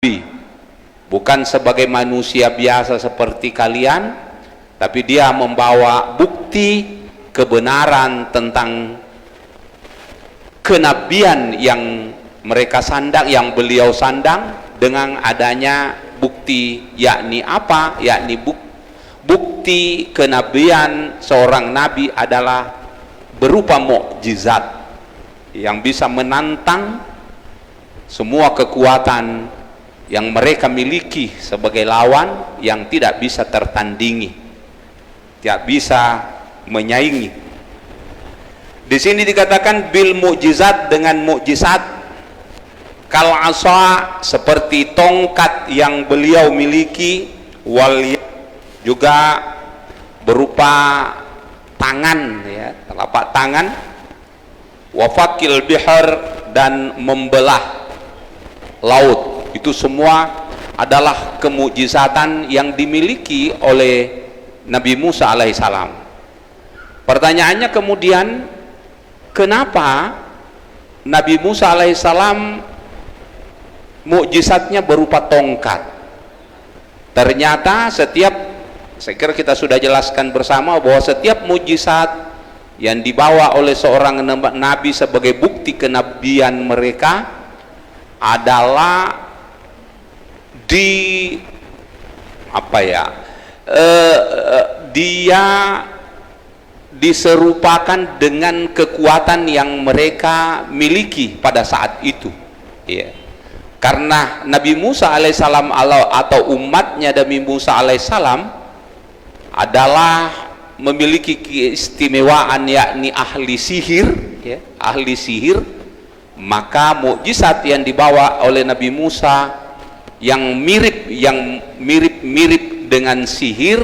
Nabi, bukan sebagai manusia biasa seperti kalian, tapi dia membawa bukti kebenaran tentang kenabian yang mereka sandang, yang beliau sandang, dengan adanya bukti, yakni apa? Yakni bukti kenabian seorang nabi adalah berupa mukjizat yang bisa menantang semua kekuatan yang mereka miliki sebagai lawan, yang tidak bisa tertandingi, tidak bisa menyaingi. Di sini dikatakan bil mukjizat, dengan mukjizat, kal asa, seperti tongkat yang beliau miliki, wal juga berupa tangan, ya, telapak tangan, wafakil bihar, dan membelah laut. Itu semua adalah kemukjizatan yang dimiliki oleh Nabi Musa alaihissalam. Pertanyaannya kemudian, kenapa Nabi Musa alaihissalam mukjizatnya berupa tongkat? Ternyata saya kira kita sudah jelaskan bersama bahwa setiap mukjizat yang dibawa oleh seorang nabi sebagai bukti kenabian mereka adalah dia diserupakan dengan kekuatan yang mereka miliki pada saat itu, ya. Karena Nabi Musa alaihissalam atau umatnya Nabi Musa alaihissalam adalah memiliki keistimewaan, yakni ahli sihir, ya, ahli sihir. Maka mukjizat yang dibawa oleh Nabi Musa yang mirip dengan sihir,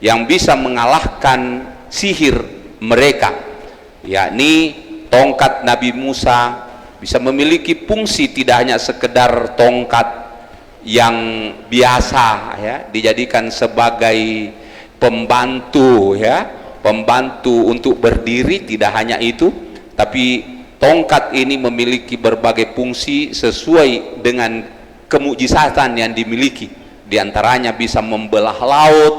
yang bisa mengalahkan sihir mereka, yakni tongkat Nabi Musa bisa memiliki fungsi tidak hanya sekedar tongkat yang biasa, ya, dijadikan sebagai pembantu, ya, pembantu untuk berdiri, tidak hanya itu, tapi tongkat ini memiliki berbagai fungsi sesuai dengan kemukjizatan yang dimiliki. Di antaranya bisa membelah laut,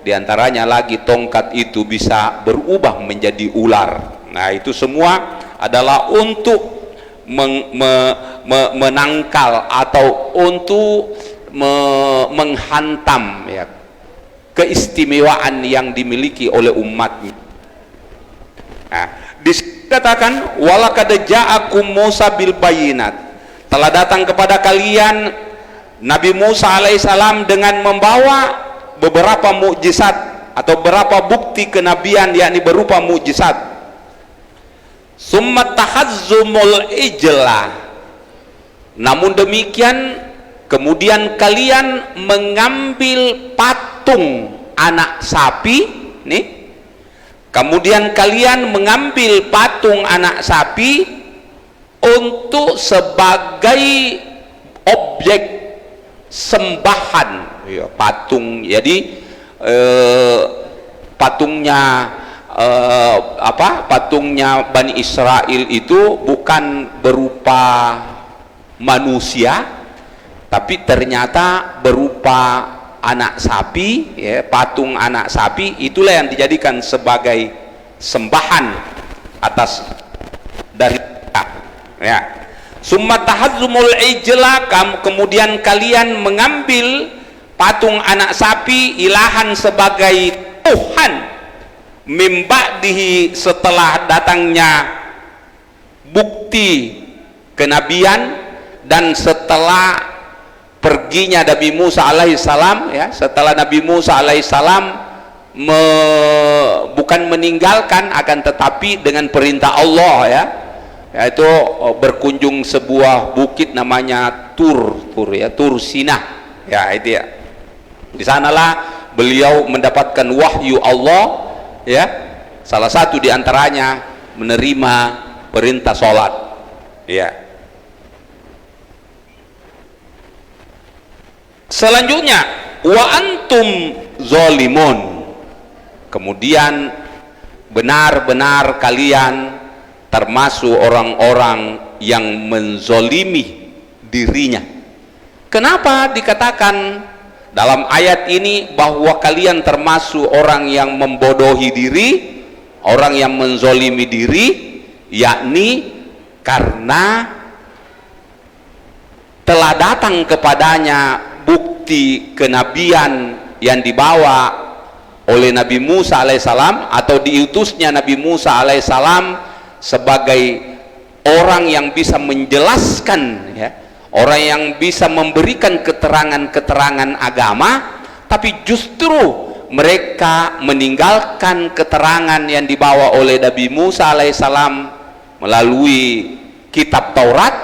di antaranya lagi tongkat itu bisa berubah menjadi ular. Nah, itu semua adalah untuk menangkal atau untuk menghantam, ya, keistimewaan yang dimiliki oleh umatnya. Nah, dikatakan walaqad ja'akum Musa bil bayinat, telah datang kepada kalian Nabi Musa alaihissalam dengan membawa beberapa mukjizat atau beberapa bukti kenabian, yakni berupa mukjizat. Summa tahazzumul ijla, namun demikian kemudian kalian mengambil patung anak sapi, nih, kemudian kalian mengambil patung anak sapi untuk sebagai objek sembahan, ya, patung. Jadi patungnya patungnya Bani Israel itu bukan berupa manusia, tapi ternyata berupa anak sapi, ya, patung anak sapi. Itulah yang dijadikan sebagai sembahan atas dari, ya. Summa tahazzumul ijla, kemudian kalian mengambil patung anak sapi ilahan sebagai Tuhan, mim ba'dihi, setelah datangnya bukti kenabian dan setelah perginya Nabi Musa alaihissalam, ya, setelah Nabi Musa alaihissalam bukan meninggalkan, akan tetapi dengan perintah Allah, ya, yaitu berkunjung sebuah bukit namanya Tur Sinah, ya, itu, ya. Di sanalah beliau mendapatkan wahyu Allah, ya, salah satu diantaranya menerima perintah sholat, ya. Selanjutnya wa antum zolimun, kemudian benar-benar kalian termasuk orang-orang yang menzolimi dirinya. Kenapa dikatakan dalam ayat ini bahwa kalian termasuk orang yang membodohi diri, orang yang menzolimi diri? Yakni karena telah datang kepadanya bukti kenabian yang dibawa oleh Nabi Musa alaihissalam, atau diutusnya Nabi Musa alaihissalam sebagai orang yang bisa menjelaskan, ya, orang yang bisa memberikan keterangan-keterangan agama, tapi justru mereka meninggalkan keterangan yang dibawa oleh Nabi Musa alaihissalam melalui kitab Taurat,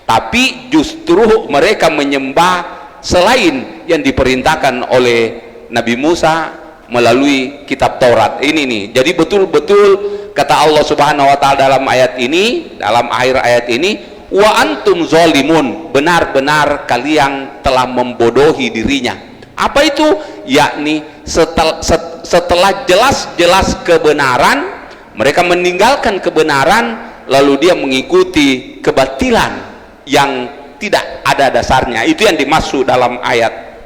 tapi justru mereka menyembah selain yang diperintahkan oleh Nabi Musa melalui kitab Taurat ini nih. Jadi betul-betul kata Allah Subhanahu wa taala dalam ayat ini, dalam akhir ayat ini, wa antum zalimun, benar-benar kalian telah membodohi dirinya. Apa itu? Yakni setelah jelas-jelas kebenaran, mereka meninggalkan kebenaran, lalu dia mengikuti kebatilan yang tidak ada dasarnya. Itu yang dimaksud dalam ayat,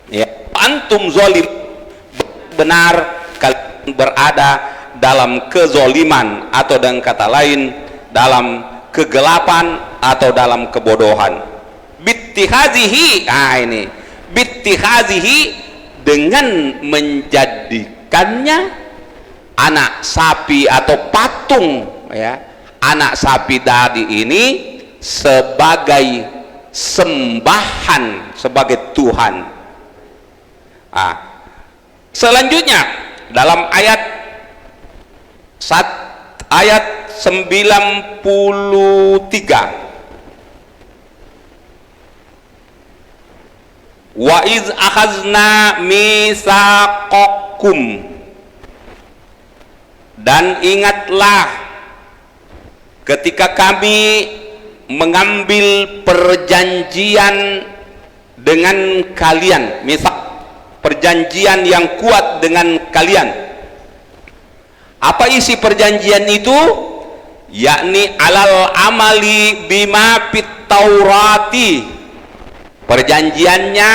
ya. Antum zalim, benar kalian berada dalam kezoliman, atau dengan kata lain dalam kegelapan atau dalam kebodohan. Bittihazihi, ini bittihazihi, dengan menjadikannya anak sapi atau patung, ya, anak sapi tadi ini sebagai sembahan, sebagai Tuhan. Selanjutnya dalam ayat 93, wa iz akhazna mitsaqakum, dan ingatlah ketika kami mengambil perjanjian dengan kalian, mitsaq, perjanjian yang kuat dengan kalian. Apa isi perjanjian itu? Yakni alal amali bima fit taurati. Perjanjiannya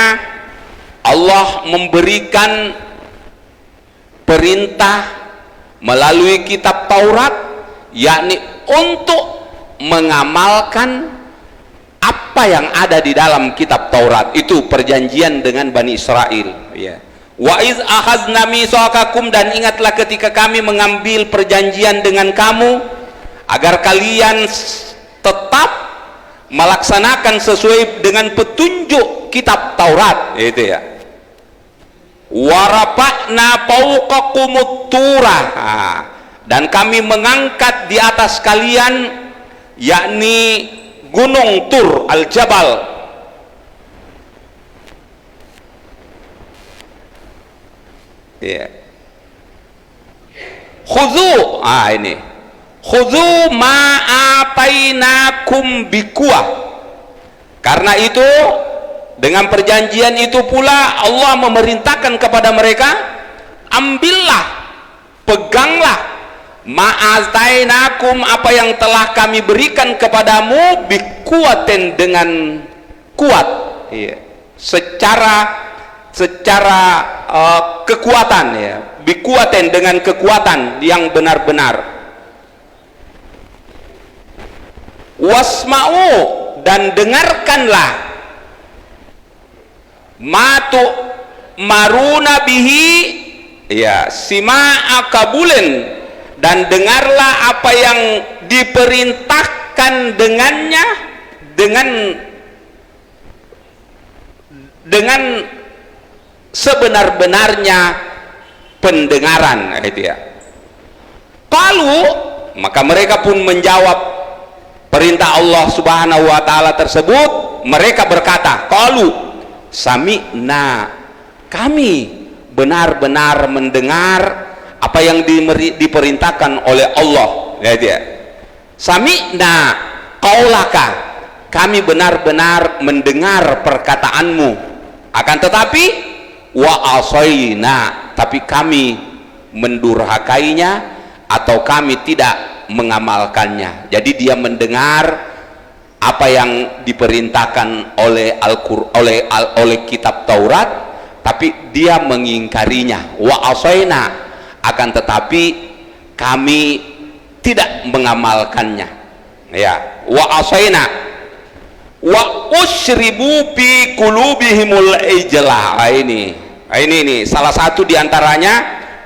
Allah memberikan perintah melalui kitab Taurat, yakni untuk mengamalkan apa yang ada di dalam kitab Taurat. Itu perjanjian dengan Bani Israel, ya. Wa iz akhazna mitsaqakum, dan ingatlah ketika kami mengambil perjanjian dengan kamu agar kalian tetap melaksanakan sesuai dengan petunjuk kitab Taurat, itu ya. Warafa'na fawqakumut tura, dan kami mengangkat di atas kalian, yakni gunung Tur al-Jabal. Ya. Khudhu, ini khudhu ma atainakum biquwah. Karena itu, dengan perjanjian itu pula Allah memerintahkan kepada mereka, ambillah, peganglah ma atainakum, apa yang telah kami berikan kepadamu, biquwatin, dengan kuat, ya. secara kekuatan, ya, biquwatin, dengan kekuatan yang benar-benar. Wasma'u, dan dengarkanlah, matu maruna bihi, ya, sima'a kabulin, dan dengarlah apa yang diperintahkan dengannya, dengan sebenar-benarnya pendengaran, itu ya. Qalu, maka mereka pun menjawab perintah Allah Subhanahu wa taala tersebut. Mereka berkata, qalu sami'na, kami benar-benar mendengar apa yang diperintahkan oleh Allah, ya dia. Sami'na qaulaka, kami benar-benar mendengar perkataanmu, akan tetapi wa asaina, tapi kami mendurhakainya atau kami tidak mengamalkannya. Jadi dia mendengar apa yang diperintahkan oleh oleh kitab Taurat, tapi dia mengingkarinya. Wa asaina, akan tetapi kami tidak mengamalkannya. Ya, wa asaina wa usyribu fi qulubihimul ijla. Ini salah satu diantaranya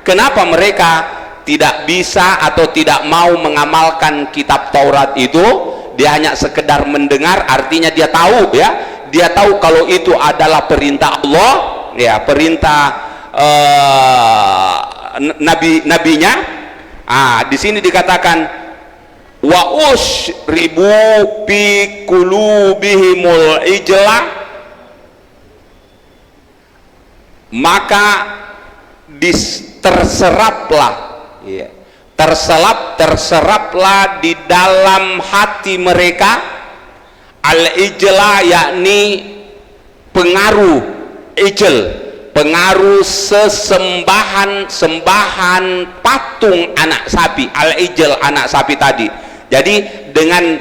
kenapa mereka tidak bisa atau tidak mau mengamalkan kitab Taurat itu. Dia hanya sekedar mendengar, artinya dia tahu, ya, dia tahu kalau itu adalah perintah Allah, ya, perintah nabinya. Di sini dikatakan wa usyribu fi qulubihimul ijla, maka terseraplah, ya, terseraplah di dalam hati mereka al-ijla, yakni pengaruh ijl, pengaruh sembahan patung anak sapi, al-ijl, anak sapi tadi. Jadi dengan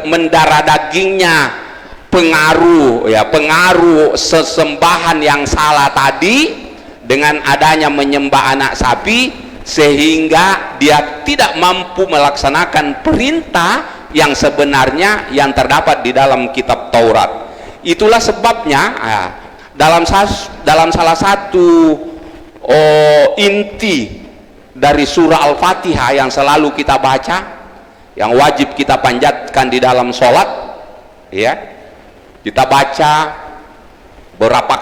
mendarah dagingnya pengaruh, ya, pengaruh sesembahan yang salah tadi, dengan adanya menyembah anak sapi, sehingga dia tidak mampu melaksanakan perintah yang sebenarnya yang terdapat di dalam kitab Taurat. Itulah sebabnya dalam salah satu inti dari surah Al-Fatihah yang selalu kita baca, yang wajib kita panjatkan di dalam sholat, ya, kita baca beberapa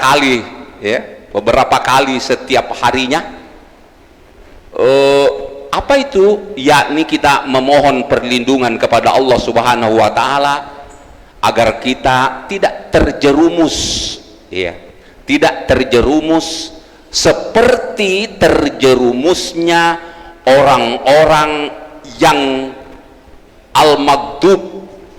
kali setiap harinya. Apa itu? Yakni kita memohon perlindungan kepada Allah Subhanahu wa Ta'ala agar kita tidak terjerumus, ya, tidak terjerumus seperti terjerumusnya orang-orang yang al-maghdub.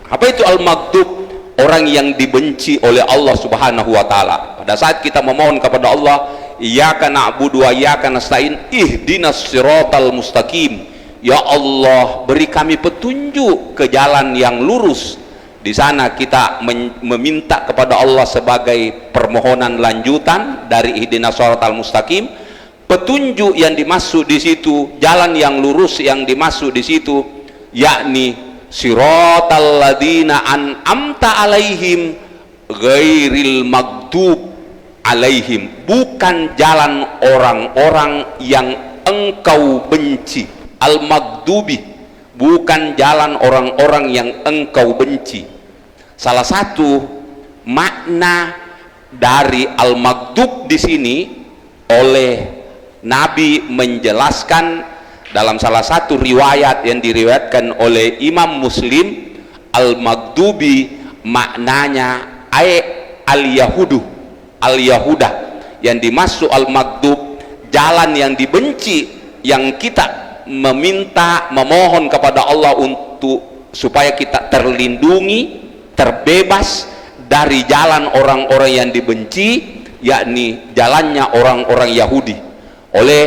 Apa itu al-maghdub? Orang yang dibenci oleh Allah Subhanahu wa Ta'ala. Pada saat kita memohon kepada Allah, iyyaka na'budu wa iyyaka nasta'in, ihdinas siratal mustaqim, ya Allah, beri kami petunjuk ke jalan yang lurus. Di sana kita meminta kepada Allah sebagai permohonan lanjutan dari ihdinas siratal mustaqim. Petunjuk yang dimaksud di situ, jalan yang lurus yang dimaksud di situ, yakni siratal ladzina an'amta alaihim ghairil maghdub alaihim, bukan jalan orang-orang yang engkau benci. Al-maghdubi, bukan jalan orang-orang yang engkau benci. Salah satu makna dari al-maghdub di sini oleh Nabi menjelaskan dalam salah satu riwayat yang diriwayatkan oleh Imam Muslim, al-maghdubi maknanya al-yahudu, al-yahudah, yang dimaksud al-maghdub jalan yang dibenci, yang kita memohon kepada Allah untuk supaya kita terlindungi, terbebas dari jalan orang-orang yang dibenci, yakni jalannya orang-orang Yahudi. Oleh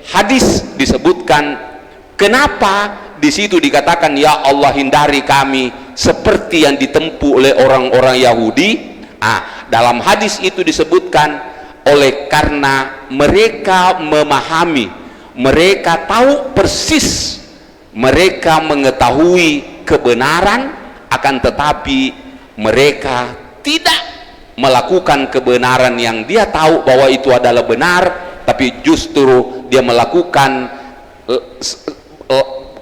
hadis disebutkan, kenapa di situ dikatakan ya Allah hindari kami seperti yang ditempuh oleh orang-orang Yahudi. Dalam hadis itu disebutkan oleh karena mereka memahami, mereka tahu persis, mereka mengetahui kebenaran, akan tetapi mereka tidak melakukan kebenaran yang dia tahu bahwa itu adalah benar, tapi justru dia melakukan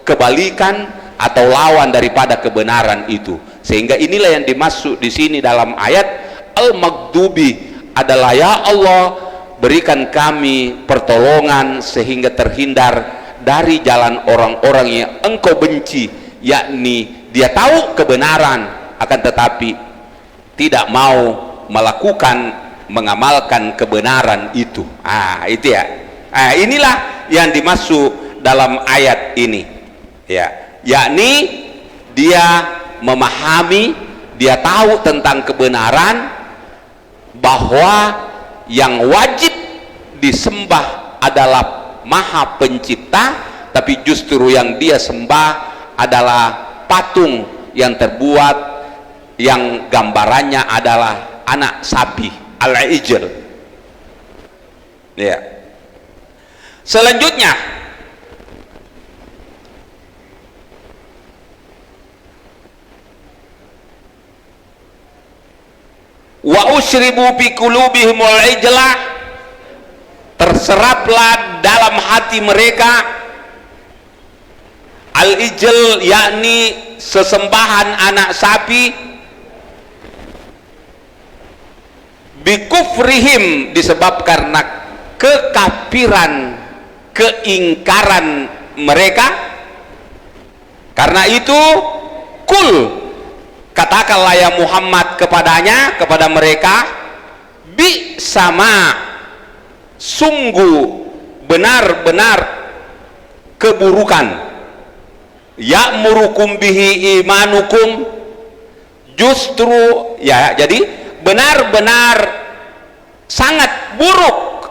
kebalikan atau lawan daripada kebenaran itu. Sehingga inilah yang dimaksud di sini dalam ayat al-maghdubi adalah ya Allah berikan kami pertolongan sehingga terhindar dari jalan orang-orang yang engkau benci, yakni dia tahu kebenaran akan tetapi tidak mau mengamalkan kebenaran itu. Itu ya. Inilah yang dimaksud dalam ayat ini, ya, yakni dia memahami, dia tahu tentang kebenaran bahwa yang wajib disembah adalah Maha Pencipta, tapi justru yang dia sembah adalah patung yang terbuat yang gambarannya adalah anak sapi, al-ijl. Ya. Selanjutnya, wa usyribu fi qulubihimul ijla, terseraplah dalam hati mereka al-ijl, yakni sesembahan anak sapi, bikufrihim, disebab karena kekafiran, keingkaran mereka. Karena itu, kul, katakanlah ya Muhammad kepadanya, kepada mereka, bi sama, sungguh benar-benar keburukan, ya'murukum bihi imanukum, justru ya, jadi benar-benar sangat buruk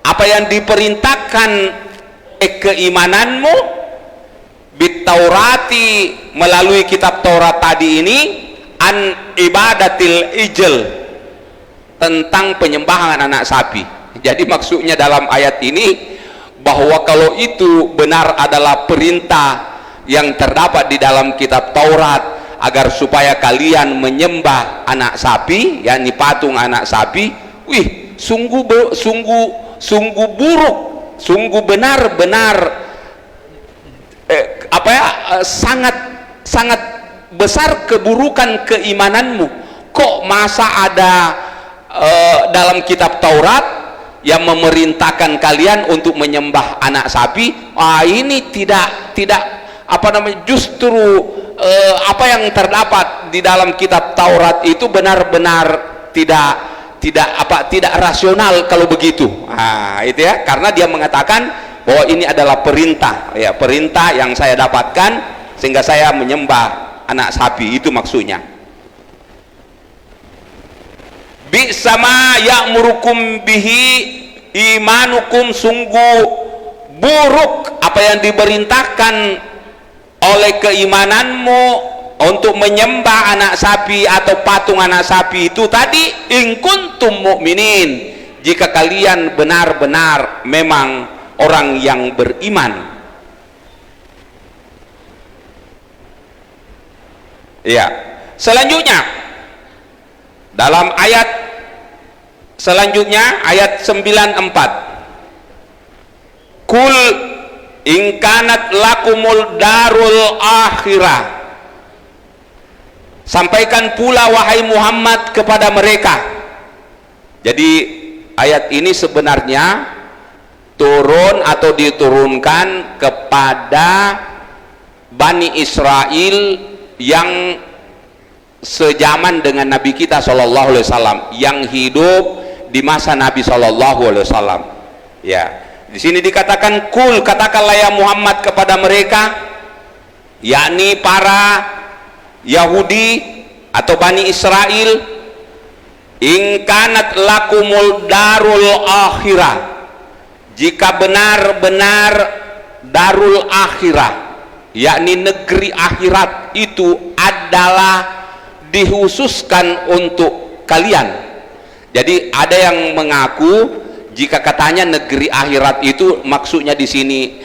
apa yang diperintahkan keimananmu bitaurati, melalui kitab Taurat tadi ini, an ibadatil ijl, tentang penyembahan anak sapi. Jadi maksudnya dalam ayat ini bahwa kalau itu benar adalah perintah yang terdapat di dalam kitab Taurat, agar supaya kalian menyembah anak sapi, yakni patung anak sapi, wih, sungguh buruk, sungguh benar-benar sangat besar keburukan keimananmu. Kok masa ada dalam kitab Taurat yang memerintahkan kalian untuk menyembah anak sapi? Ini tidak justru apa yang terdapat di dalam kitab Taurat itu benar-benar tidak rasional kalau begitu. Itu ya, karena dia mengatakan bahwa ini adalah perintah, ya, perintah yang saya dapatkan sehingga saya menyembah anak sapi, itu maksudnya. Bi sama ya'murukum bihi imanukum, sungguh buruk apa yang diperintahkan oleh keimananmu untuk menyembah anak sapi atau patung anak sapi itu tadi, in kuntum mu'minin, jika kalian benar-benar memang orang yang beriman. Ya, selanjutnya dalam ayat selanjutnya, ayat 94, kul in kanat lakumul darul akhirah, sampaikan pula wahai Muhammad kepada mereka. Jadi ayat ini sebenarnya turun atau diturunkan kepada Bani Israel yang sejaman dengan Nabi kita Shallallahu Alaihi Wasallam, yang hidup di masa Nabi Shallallahu Alaihi Wasallam. Ya, di sini dikatakan kul, katakanlah ya Muhammad kepada mereka, yakni para Yahudi atau Bani Israel, in kanat lakumul darul akhirah, jika benar-benar darul akhirah, yakni negeri akhirat itu adalah dikhususkan untuk kalian. Jadi ada yang mengaku jika katanya negeri akhirat itu maksudnya di sini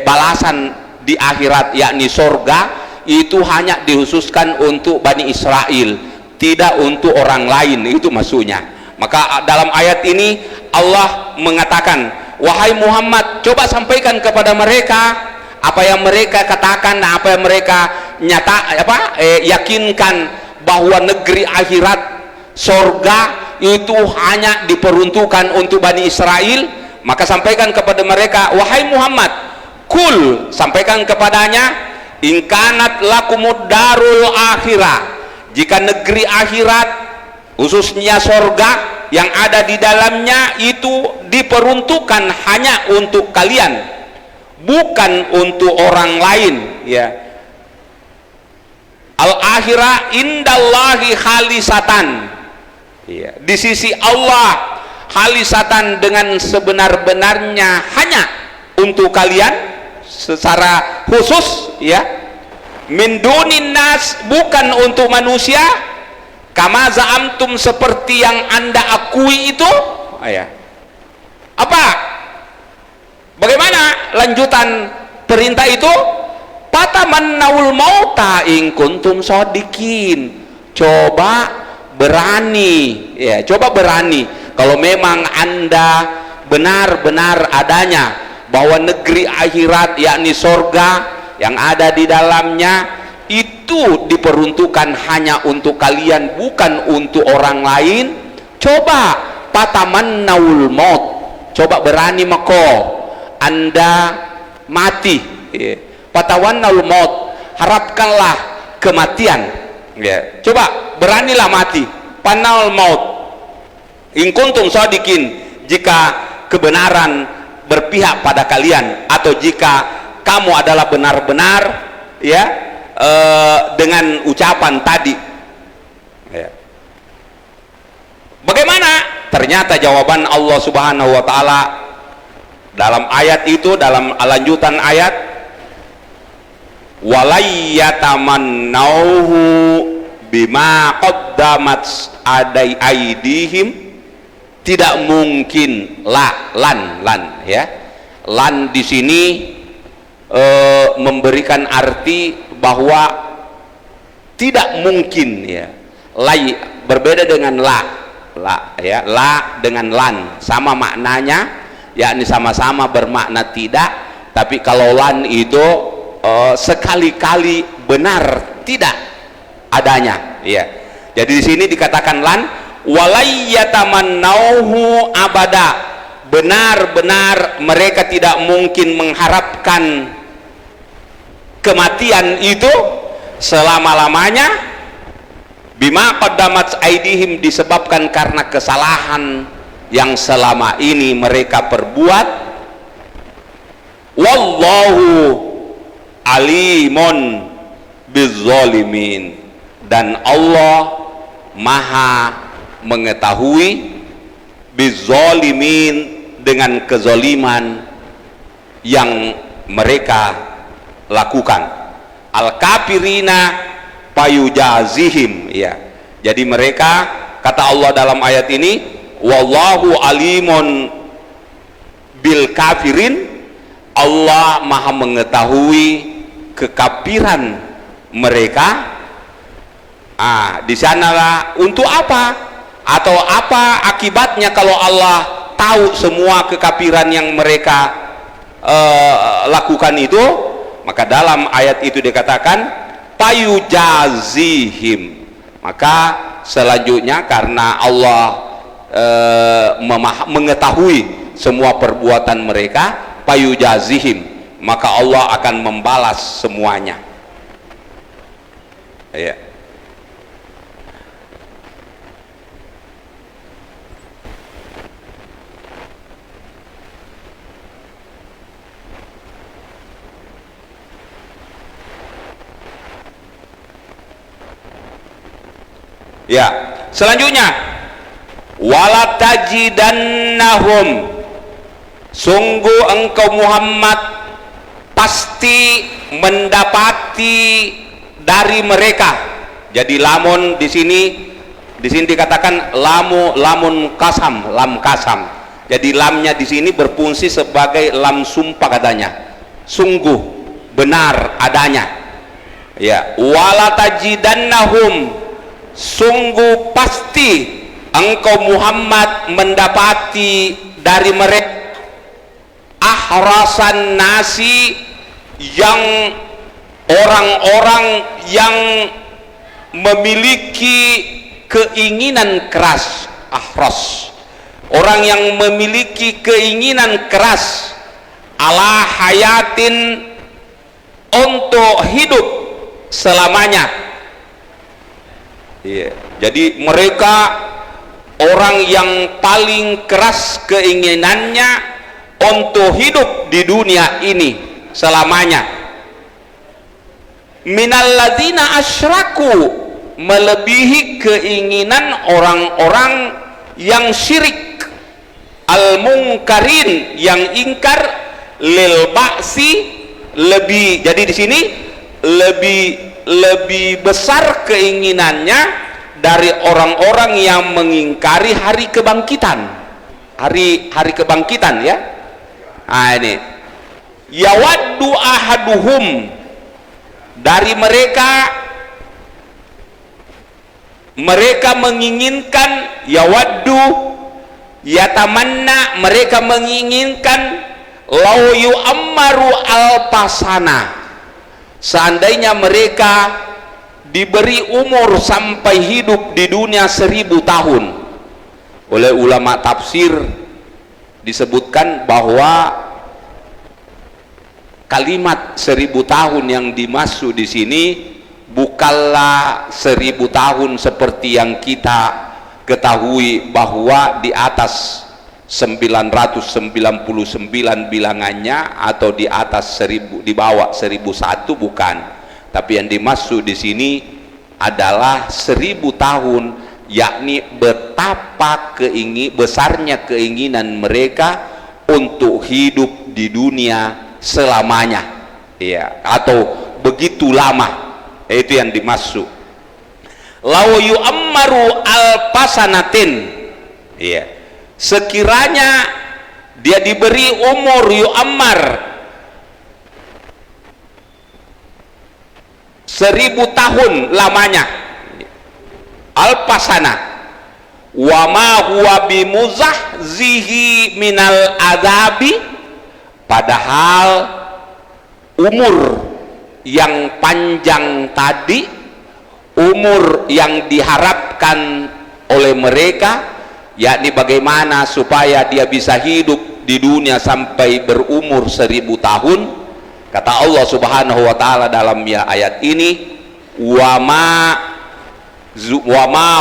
balasan di akhirat, yakni sorga, itu hanya dikhususkan untuk Bani Israel, tidak untuk orang lain, itu maksudnya. Maka dalam ayat ini Allah mengatakan, wahai Muhammad, coba sampaikan kepada mereka apa yang mereka katakan, apa yang mereka yakinkan, bahwa negeri akhirat sorga itu hanya diperuntukkan untuk Bani Israel. Maka sampaikan kepada mereka, wahai Muhammad, kul, sampaikan kepadanya, in kanat lakumud darul akhirah, jika negeri akhirat khususnya sorga yang ada di dalamnya itu diperuntukkan hanya untuk kalian, bukan untuk orang lain. Ya, al-akhirah indallahi khalisatan, ya, di sisi Allah khalisatan, dengan sebenar-benarnya hanya untuk kalian secara khusus, ya, min dunin nas, bukan untuk manusia, kama za'amtum, seperti yang Anda akui itu. Apa? Bagaimana lanjutan perintah itu? Fatamannaul mauta in kuntum shodiqin. Coba berani, ya, coba berani kalau memang Anda benar-benar adanya bahwa negeri akhirat, yakni sorga yang ada di dalamnya itu diperuntukkan hanya untuk kalian, bukan untuk orang lain. Coba fatamannaul maut, coba berani mako Anda mati, fatamannaul maut, harapkanlah kematian, ya. Coba beranilah mati, panal maut in kuntum shodiqin, jika kebenaran berpihak pada kalian, atau jika kamu adalah benar-benar, ya, dengan ucapan tadi, ya. Bagaimana? Ternyata jawaban Allah Subhanahu wa ta'ala dalam ayat itu, dalam lanjutan ayat, walayyatamannahu bima qaddamat aidihim, tidak mungkin, lan ya, lan di sini memberikan arti bahwa tidak mungkin, ya. Berbeda dengan la ya, la dengan lan sama maknanya, yakni sama-sama bermakna tidak, tapi kalau lan itu sekali-kali benar tidak adanya, ya. Jadi di sini dikatakan lan walayyatamannahu abada, benar-benar mereka tidak mungkin mengharapkan kematian itu selama-lamanya, bima qaddamat aidihim, disebabkan karena kesalahan yang selama ini mereka perbuat. Wallahu alimun bizzalimin, dan Allah maha mengetahui bizzalimin, dengan kezaliman yang mereka lakukan. Al-kafirina payujazihim, ya. Jadi mereka, kata Allah dalam ayat ini, wallahu alimun bil kafirin, Allah maha mengetahui kekafiran mereka. Di sanalah untuk apa, atau apa akibatnya kalau Allah tahu semua kekafiran yang mereka lakukan itu. Maka dalam ayat itu dikatakan payujazihim, maka selanjutnya karena Allah mengetahui semua perbuatan mereka, payujazihim, maka Allah akan membalas semuanya, ya. Ya, selanjutnya walatajidannahum, sungguh engkau Muhammad pasti mendapati dari mereka. Jadi lamun di sini dikatakan lamun kasam, lam kasam. Jadi lamnya di sini berfungsi sebagai lam sumpah, katanya sungguh benar adanya, ya. Walatajidannahum, sungguh pasti engkau Muhammad mendapati dari mereka ahrasan nasi, yang orang-orang yang memiliki keinginan keras. Ahras, orang yang memiliki keinginan keras, ala hayatin, untuk hidup selamanya. Yeah. Jadi mereka orang yang paling keras keinginannya untuk hidup di dunia ini selamanya. Minalladzina asyraku, melebihi keinginan orang-orang yang syirik, al-munkarin, yang ingkar, lil ba'si, lebih. Jadi di sini lebih besar keinginannya dari orang-orang yang mengingkari hari kebangkitan. Hari kebangkitan ya. Nah ini, yawaddu ahaduhum, dari mereka menginginkan, yawaddu yatamanna, mereka menginginkan, lau yu'ammaru alpasana, seandainya mereka diberi umur sampai hidup di dunia 1000 tahun. Oleh ulama tafsir disebutkan bahwa kalimat 1000 tahun yang dimaksud di sini bukanlah 1000 tahun seperti yang kita ketahui bahwa di atas 999 bilangannya atau di atas 1000, di bawah 1001, bukan. Tapi yang dimaksud di sini adalah 1000 tahun, yakni betapa besarnya keinginan mereka untuk hidup di dunia selamanya, ya, atau begitu lama. Itu yang dimaksud. Lau yu'ammaru alpasanatin, ya, sekiranya dia diberi umur yu'ammar 1000 tahun lamanya, alpasana, wa ma huwa bimuzahzihi minal adabi, padahal umur yang panjang tadi, umur yang diharapkan oleh mereka, yakni bagaimana supaya dia bisa hidup di dunia sampai berumur 1000 tahun. Kata Allah Subhanahu wa taala dalam ayat ini, wa ma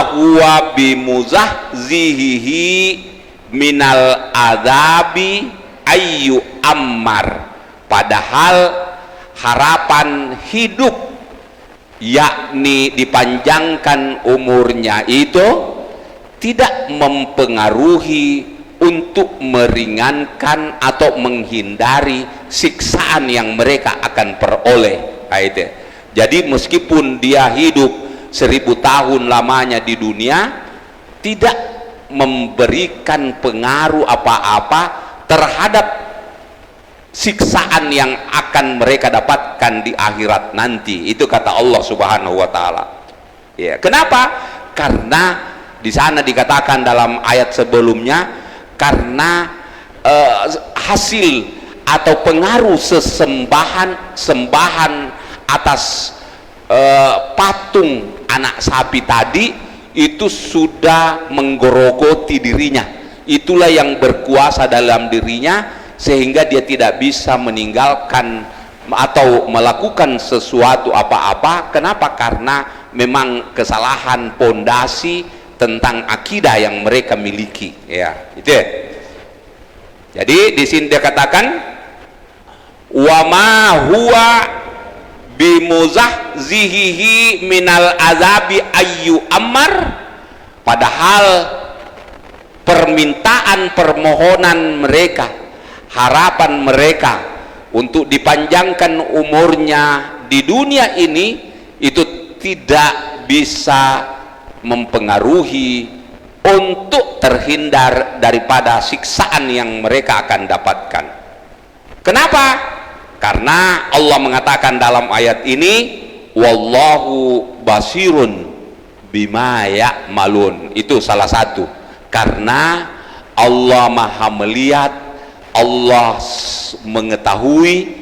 huwa bimuzahzihi minal adabi ayyu ammar, padahal harapan hidup, yakni dipanjangkan umurnya, itu tidak mempengaruhi untuk meringankan atau menghindari siksaan yang mereka akan peroleh. Jadi meskipun dia hidup 1000 tahun lamanya di dunia, tidak memberikan pengaruh apa-apa terhadap siksaan yang akan mereka dapatkan di akhirat nanti. Itu kata Allah Subhanahu wa taala. Ya, kenapa? Karena di sana dikatakan dalam ayat sebelumnya, karena hasil atau pengaruh sembahan atas patung anak sapi tadi itu sudah menggerogoti dirinya. Itulah yang berkuasa dalam dirinya, sehingga dia tidak bisa meninggalkan atau melakukan sesuatu apa-apa. Kenapa? Karena memang kesalahan pondasi tentang akidah yang mereka miliki, ya, itu ya. Jadi di sini dia katakan, wa ma huwa bimuzahzihi minal azabi ayyu ammar, padahal permohonan mereka, harapan mereka untuk dipanjangkan umurnya di dunia ini itu tidak bisa mempengaruhi untuk terhindar daripada siksaan yang mereka akan dapatkan. Kenapa? Karena Allah mengatakan dalam ayat ini, wallahu basirun bima ya'malun. Itu salah satu, karena Allah maha melihat, Allah mengetahui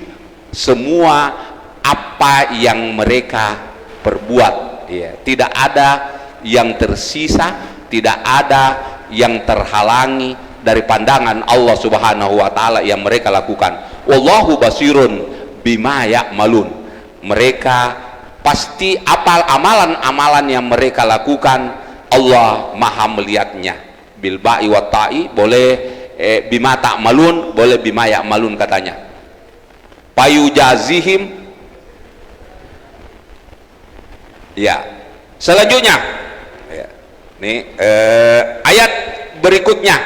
semua apa yang mereka perbuat, ya. Tidak ada yang tersisa, tidak ada yang terhalangi dari pandangan Allah Subhanahu wa taala yang mereka lakukan. Wallahu basirun bima ya'malun. Mereka pasti amalan-amalan yang mereka lakukan, Allah maha melihatnya. Bil ba'i wa ta'i, boleh bima ta'malun, boleh bima ya'malun katanya. Payujazihim, ya. Selanjutnya ini ayat berikutnya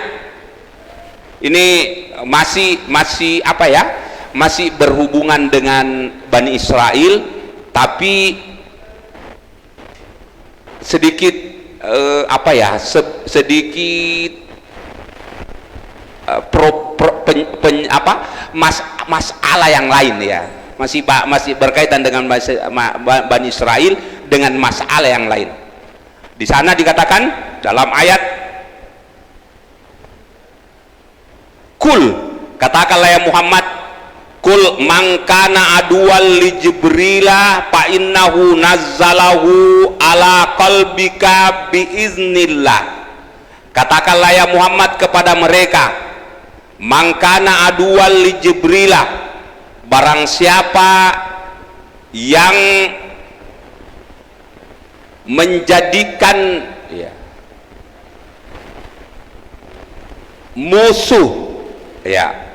ini masih apa ya, masih berhubungan dengan Bani Israel, tapi sedikit apa ya, sedikit masalah yang lain ya, masih berkaitan dengan Bani Israel dengan masalah yang lain. Di sana dikatakan dalam ayat, kul, katakanlah ya Muhammad, kul man kana aduwal li Jibrila fa innahu nazzalahu ala qalbika biiznillah. Katakanlah ya Muhammad kepada mereka, man kana aduwal li Jibrila, barang siapa yang menjadikan musuh,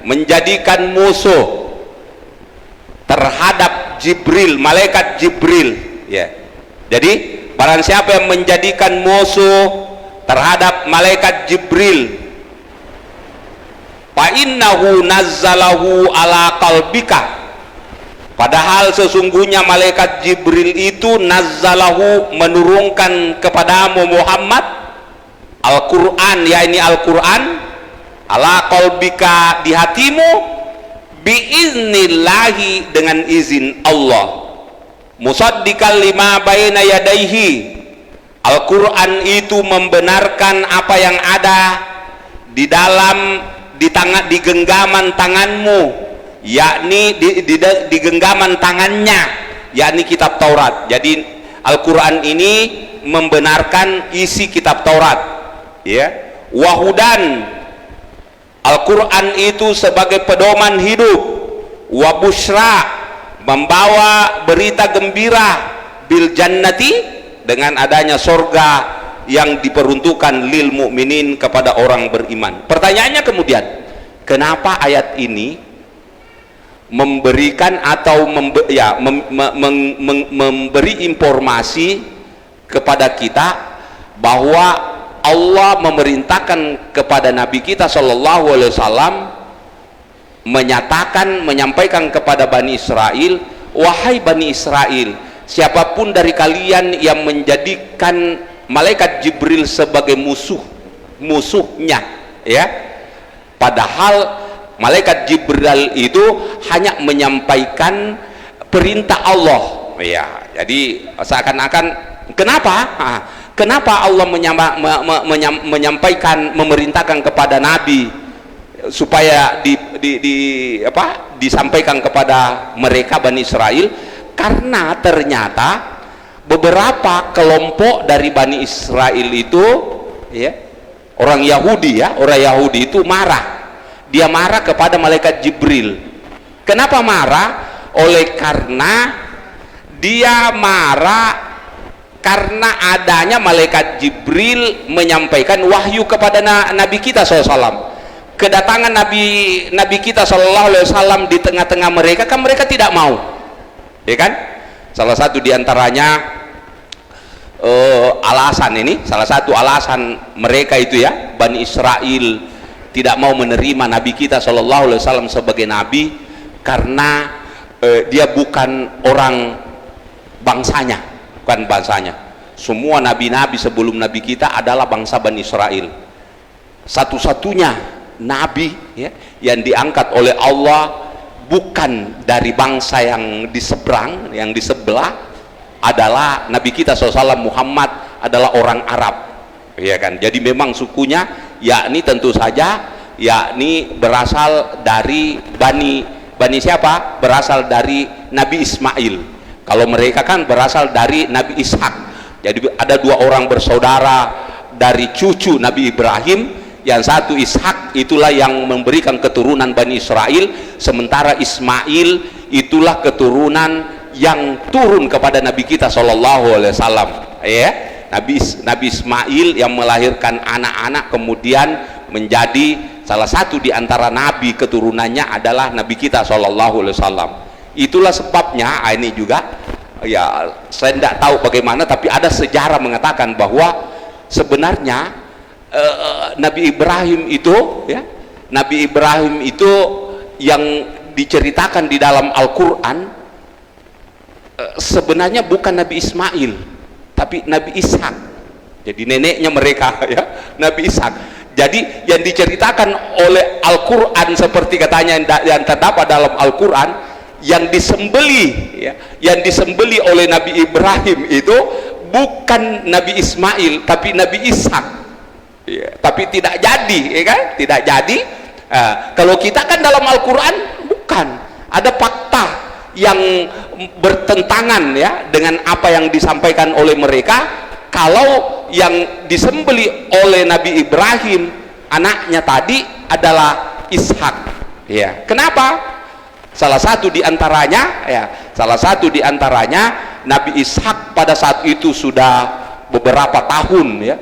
menjadikan musuh terhadap Jibril, malaikat Jibril, jadi barang siapa yang menjadikan musuh terhadap malaikat Jibril, fa innahu nazzalahu ala qalbika, padahal sesungguhnya malaikat Jibril itu nazzalahu, menurunkan kepadamu Muhammad Al-Quran, yakni Al-Quran, ala qalbika, di hatimu, biiznillahi, dengan izin Allah, musaddiqan lima baina yadaihi, Al-Quran itu membenarkan apa yang ada di dalam di genggaman tanganmu, yakni di genggaman tangannya, yakni kitab Taurat. Jadi Al-Quran ini membenarkan isi kitab Taurat, wahudan, Al-Quran itu sebagai pedoman hidup, wabushra, membawa berita gembira, bil jannati, dengan adanya sorga yang diperuntukkan lil mukminin, kepada orang beriman. Pertanyaannya kemudian, kenapa ayat ini memberikan atau memberi informasi kepada kita bahwa Allah memerintahkan kepada Nabi kita Shallallahu Alaihi Wasallam menyampaikan kepada Bani Israel, wahai Bani Israel, siapapun dari kalian yang menjadikan malaikat Jibril sebagai musuhnya, padahal malaikat Jibril itu hanya menyampaikan perintah Allah, jadi seakan-akan kenapa Allah menyampaikan, memerintahkan kepada Nabi supaya disampaikan kepada mereka Bani Israel, karena ternyata beberapa kelompok dari Bani Israel itu, orang Yahudi itu marah. Dia marah kepada malaikat Jibril. Kenapa marah? Oleh karena dia marah karena adanya malaikat Jibril menyampaikan wahyu kepada Nabi kita SAW. Kedatangan Nabi kita SAW di tengah-tengah mereka, kan mereka tidak mau, salah satu diantaranya salah satu alasan mereka itu, Bani Israel tidak mau menerima Nabi kita SAW sebagai Nabi, karena dia bukan orang bangsanya, semua nabi-nabi sebelum Nabi kita adalah bangsa Bani Israel. Satu-satunya Nabi yang diangkat oleh Allah bukan dari bangsa yang di sebelah, adalah Nabi kita SAW Muhammad adalah orang Arab, jadi memang sukunya tentu saja berasal dari Bani siapa? Berasal dari Nabi Ismail. Kalau mereka kan berasal dari Nabi Ishak. Jadi ada dua orang bersaudara dari cucu Nabi Ibrahim, yang satu Ishak itulah yang memberikan keturunan Bani Israel, sementara Ismail itulah keturunan yang turun kepada Nabi kita Shallallahu Alaihi Wasallam, Nabi Ismail yang melahirkan anak-anak kemudian menjadi salah satu di antara nabi, keturunannya adalah Nabi kita Shallallahu Alaihi Wasallam. Itulah sebabnya ini juga saya tidak tahu bagaimana, tapi ada sejarah mengatakan bahwa sebenarnya Nabi Ibrahim itu yang diceritakan di dalam Al-Quran sebenarnya bukan Nabi Ismail, tapi Nabi Ishak. Jadi neneknya mereka ya, Nabi Ishak. Jadi yang diceritakan oleh Al-Quran seperti katanya yang terdapat dalam Al-Quran, yang disembeli ya, yang disembeli oleh Nabi Ibrahim itu bukan Nabi Ismail tapi Nabi Ishak ya, tapi tidak jadi ya kan, tidak jadi. Kalau kita kan dalam Al-Quran bukan, ada fakta yang bertentangan ya dengan apa yang disampaikan oleh mereka. Kalau yang disembeli oleh Nabi Ibrahim anaknya tadi adalah Ishak ya. Kenapa? Salah satu diantaranya ya, salah satu diantaranya Nabi Ishak pada saat itu sudah beberapa tahun ya,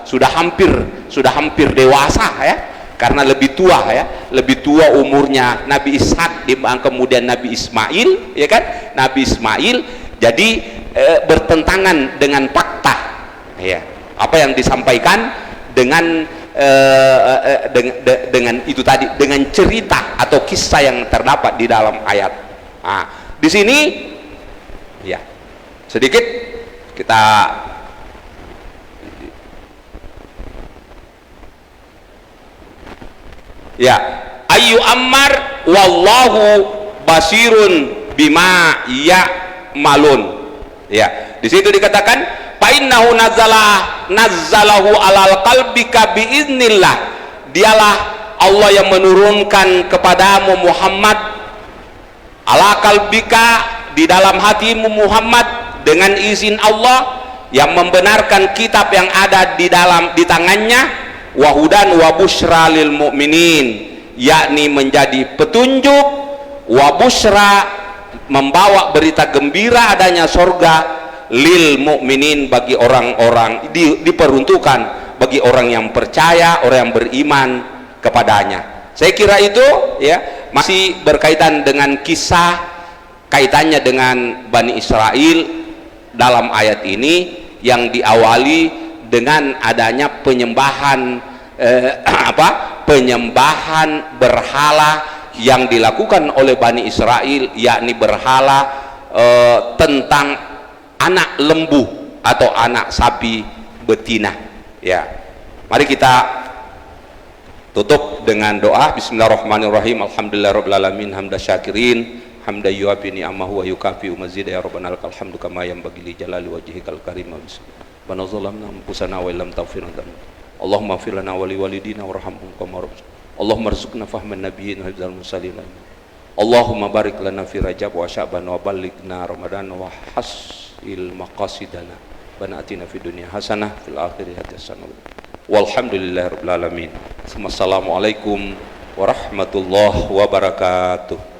sudah hampir dewasa ya, karena lebih tua ya, lebih tua umurnya Nabi Ishak kemudian Nabi Ismail ya kan, Nabi Ismail. Jadi bertentangan dengan fakta ya, apa yang disampaikan dengan dengan itu tadi, dengan cerita atau kisah yang terdapat di dalam ayat. Nah, di sini ya sedikit kita ya, ayu ammar wallahu basirun bima ya'malun ya. Di situ dikatakan fa innahu nazzalahu alal qalbika biiznillah, dialah Allah yang menurunkan kepadamu Muhammad, ala qalbika, di dalam hatimu Muhammad, dengan izin Allah, yang membenarkan kitab yang ada di tangannya, wahudan wa busyra lil mu'minin, yakni menjadi petunjuk, wa busyra, membawa berita gembira adanya sorga, lil mu'minin, bagi orang-orang, diperuntukkan bagi orang yang percaya, orang yang beriman kepadanya. Saya kira itu ya masih berkaitan dengan kisah, kaitannya dengan Bani Israel dalam ayat ini, yang diawali dengan adanya penyembahan penyembahan berhala yang dilakukan oleh Bani Israel, yakni berhala tentang anak lembu atau anak sapi betina ya. Mari kita tutup dengan doa. Bismillahirrahmanirrahim. Alhamdulillahirabbil alamin, hamda syakirin, hamda yuafi ni'amahu wa yukafi mazid, ya rabbana lakal hamdu kama yanbaghi li jalali wajhikal karim. Wa nazalamna anfusana wa illam taghfir lana, Allahumma ighfir lana wa li walidina warhamhum kama rabbana, Allahumma rzuqna fahman nabiyyin wa hifdzal mursalin, Allahumma barik lana fi Rajab wa Sya'ban wa ballighna Ramadan wa hasil maqasidana, bana atina fid dunya hasanah fil akhirati hasanah, walhamdulillahirabbil alamin. Assalamualaikum warahmatullahi wabarakatuh.